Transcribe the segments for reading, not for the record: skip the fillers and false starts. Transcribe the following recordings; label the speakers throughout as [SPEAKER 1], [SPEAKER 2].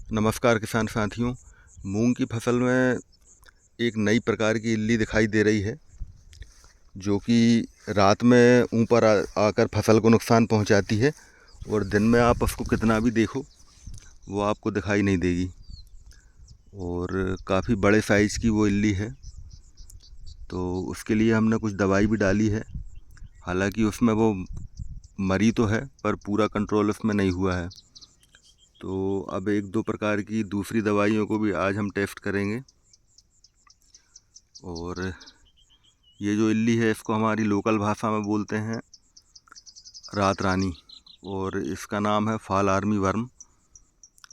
[SPEAKER 1] नमस्कार किसान साथियों। मूंग की फसल में एक नई प्रकार की इल्ली दिखाई दे रही है, जो कि रात में ऊपर आकर फसल को नुकसान पहुंचाती है और दिन में आप उसको कितना भी देखो वो आपको दिखाई नहीं देगी। और काफ़ी बड़े साइज़ की वो इल्ली है, तो उसके लिए हमने कुछ दवाई भी डाली है। हालांकि उसमें वो मरी तो है, पर पूरा कंट्रोल उसमें नहीं हुआ है। तो अब एक दो प्रकार की दूसरी दवाइयों को भी आज हम टेस्ट करेंगे। और ये जो इल्ली है, इसको हमारी लोकल भाषा में बोलते हैं रात रानी, और इसका नाम है फॉल आर्मी वर्म,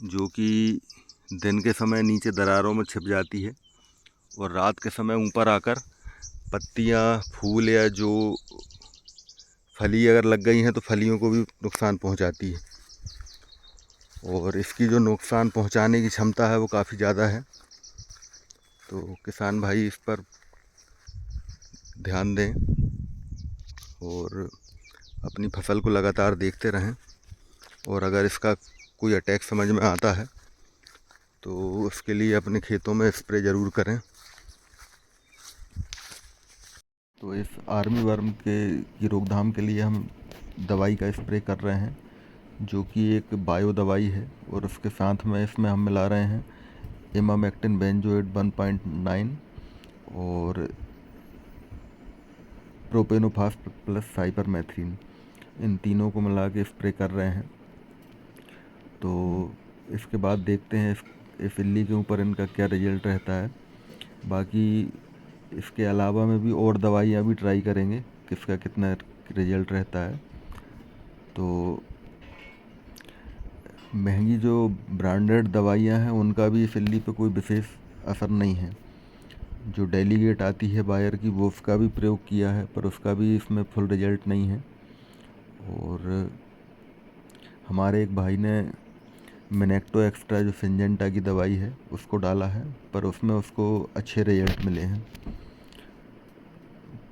[SPEAKER 1] जो कि दिन के समय नीचे दरारों में छिप जाती है और रात के समय ऊपर आकर पत्तियाँ, फूल या जो फली अगर लग गई हैं तो फलियों को भी नुकसान पहुंचाती है। और इसकी जो नुकसान पहुंचाने की क्षमता है वो काफ़ी ज़्यादा है। तो किसान भाई इस पर ध्यान दें और अपनी फसल को लगातार देखते रहें। और अगर इसका कोई अटैक समझ में आता है तो उसके लिए अपने खेतों में स्प्रे ज़रूर करें। तो इस आर्मी वर्म की रोकथाम के लिए हम दवाई का स्प्रे कर रहे हैं, जो कि एक बायो दवाई है। और उसके साथ में इसमें हम मिला रहे हैं इमामेक्टिन बेंजोएट 1.9 और प्रोपेनोफास प्लस साइपरमेथ्रिन, इन तीनों को मिला के स्प्रे कर रहे हैं। तो इसके बाद देखते हैं इस इल्ली के ऊपर इनका क्या रिजल्ट रहता है। बाकी इसके अलावा में भी और दवाइयाँ भी ट्राई करेंगे, किसका कितना रिजल्ट रहता है। तो महंगी जो ब्रांडेड दवाइयाँ हैं उनका भी इस इल्ली पे कोई विशेष असर नहीं है। जो डेलीगेट आती है बायर की, वो उसका भी प्रयोग किया है, पर उसका भी इसमें फुल रिजल्ट नहीं है। और हमारे एक भाई ने मिनेक्टो एक्स्ट्रा जो सिंजेंटा की दवाई है उसको डाला है, पर उसमें उसको अच्छे रिजल्ट मिले हैं,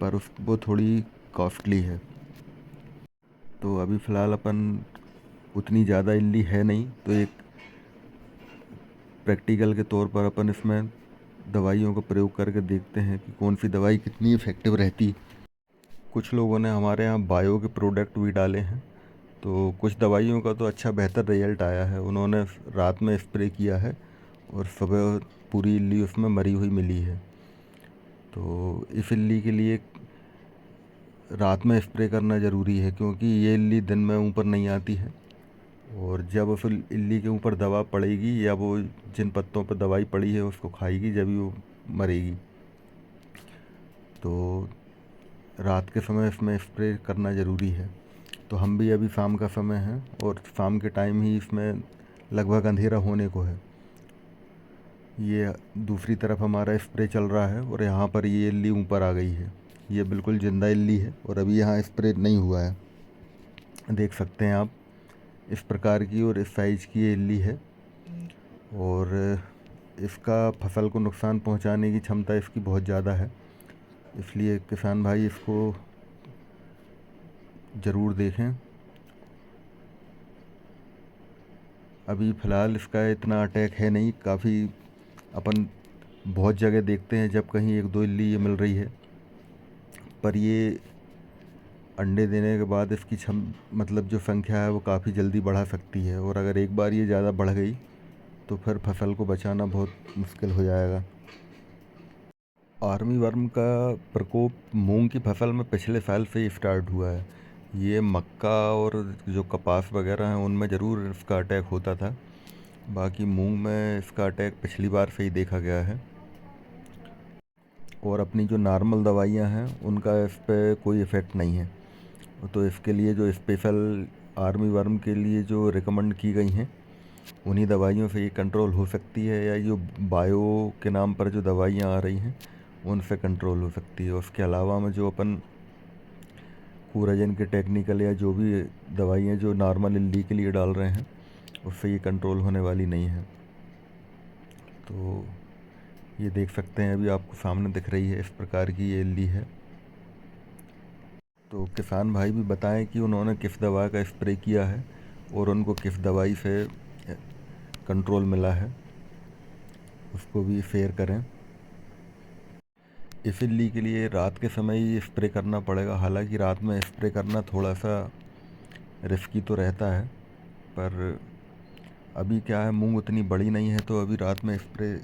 [SPEAKER 1] पर वो थोड़ी कॉस्टली है। तो अभी फ़िलहाल अपन उतनी ज़्यादा इल्ली है नहीं, तो एक प्रैक्टिकल के तौर पर अपन इसमें दवाइयों का प्रयोग करके देखते हैं कि कौन सी दवाई कितनी इफ़ेक्टिव रहती। कुछ लोगों ने हमारे यहाँ बायो के प्रोडक्ट भी डाले हैं, तो कुछ दवाइयों का तो अच्छा बेहतर रिजल्ट आया है। उन्होंने रात में स्प्रे किया है और सुबह पूरी इल्ली उसमें मरी हुई मिली है। तो इस इल्ली के लिए रात में स्प्रे करना ज़रूरी है, क्योंकि ये इल्ली दिन में ऊपर नहीं आती है। और जब उस इल्ली के ऊपर दवा पड़ेगी या वो जिन पत्तों पर दवाई पड़ी है उसको खाएगी, जब ही वो मरेगी। तो रात के समय इसमें स्प्रे करना ज़रूरी है। तो हम भी अभी शाम का समय है और शाम के टाइम ही इसमें लगभग अंधेरा होने को है। ये दूसरी तरफ हमारा स्प्रे चल रहा है और यहाँ पर ये इल्ली ऊपर आ गई है। ये बिल्कुल ज़िंदा इल्ली है और अभी यहाँ स्प्रे नहीं हुआ है। देख सकते हैं आप, इस प्रकार की और इस साइज़ की ये इल्ली है। और इसका फसल को नुकसान पहुंचाने की क्षमता इसकी बहुत ज़्यादा है, इसलिए किसान भाई इसको ज़रूर देखें। अभी फ़िलहाल इसका इतना अटैक है नहीं, काफ़ी अपन बहुत जगह देखते हैं जब कहीं एक दो इल्ली ये मिल रही है, पर ये अंडे देने के बाद इसकी मतलब जो संख्या है वो काफ़ी जल्दी बढ़ा सकती है। और अगर एक बार ये ज़्यादा बढ़ गई तो फिर फसल को बचाना बहुत मुश्किल हो जाएगा। आर्मी वर्म का प्रकोप मूंग की फसल में पिछले साल से ही स्टार्ट हुआ है। ये मक्का और जो कपास वगैरह हैं उनमें ज़रूर इसका अटैक होता था, बाकी मूंग में इसका अटैक पिछली बार से ही देखा गया है। और अपनी जो नॉर्मल दवाइयाँ हैं उनका इस पर कोई इफ़ेक्ट नहीं है। तो इसके लिए जो स्पेशल आर्मी वर्म के लिए जो रिकमेंड की गई हैं उन्हीं दवाइयों से ये कंट्रोल हो सकती है, या जो बायो के नाम पर जो दवाइयाँ आ रही हैं उनसे कंट्रोल हो सकती है। उसके अलावा में जो अपन कोराजन के टेक्निकल या जो भी दवाइयाँ जो नॉर्मल इल्ली के लिए डाल रहे हैं उससे ये कंट्रोल होने वाली नहीं है। तो ये देख सकते हैं, अभी आपको सामने दिख रही है, इस प्रकार की ये इल्ली है। तो किसान भाई भी बताएं कि उन्होंने किस दवा का स्प्रे किया है और उनको किस दवाई से कंट्रोल मिला है उसको भी शेयर करें। इसीलिए के लिए रात के समय ही स्प्रे करना पड़ेगा। हालांकि रात में स्प्रे करना थोड़ा सा रिस्की तो रहता है, पर अभी क्या है, मूंग उतनी बड़ी नहीं है तो अभी रात में स्प्रे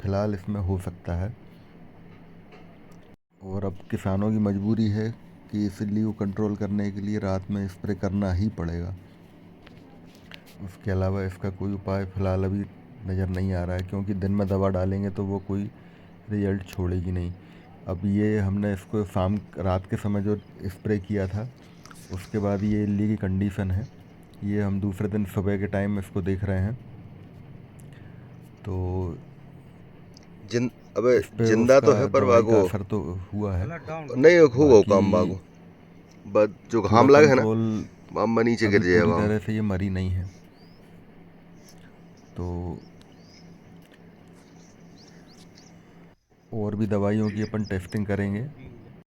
[SPEAKER 1] फ़िलहाल इसमें हो सकता है। और अब किसानों की मजबूरी है कि इसीलिए वो कंट्रोल करने के लिए रात में स्प्रे करना ही पड़ेगा। उसके अलावा इसका कोई उपाय फ़िलहाल अभी नज़र नहीं आ रहा है, क्योंकि दिन में दवा डालेंगे तो वो कोई रिजल्ट छोड़ेगी नहीं। अब ये हमने इसको रात के समय जो स्प्रे किया था उसके बाद ये इल्ली की कंडीशन है। ये हम दूसरे दिन सुबह के टाइम इसको देख रहे हैं तो
[SPEAKER 2] अबे
[SPEAKER 1] इस पे
[SPEAKER 2] जिंदा
[SPEAKER 1] उसका
[SPEAKER 2] तो है पर
[SPEAKER 1] दवाई का
[SPEAKER 2] वागो
[SPEAKER 1] असर तो हुआ है।
[SPEAKER 2] नहीं होगा काम
[SPEAKER 1] बाकी
[SPEAKER 2] बागो, बस जो
[SPEAKER 1] पूरा
[SPEAKER 2] घाम लगे है ना
[SPEAKER 1] कंट्रोल
[SPEAKER 2] अम्मा नीचे
[SPEAKER 1] अभी
[SPEAKER 2] गिर जाए
[SPEAKER 1] पूरी
[SPEAKER 2] वहाँ।
[SPEAKER 1] तरह से ये मरी नहीं है। तो और भी दवाइयों की अपन टेस्टिंग करेंगे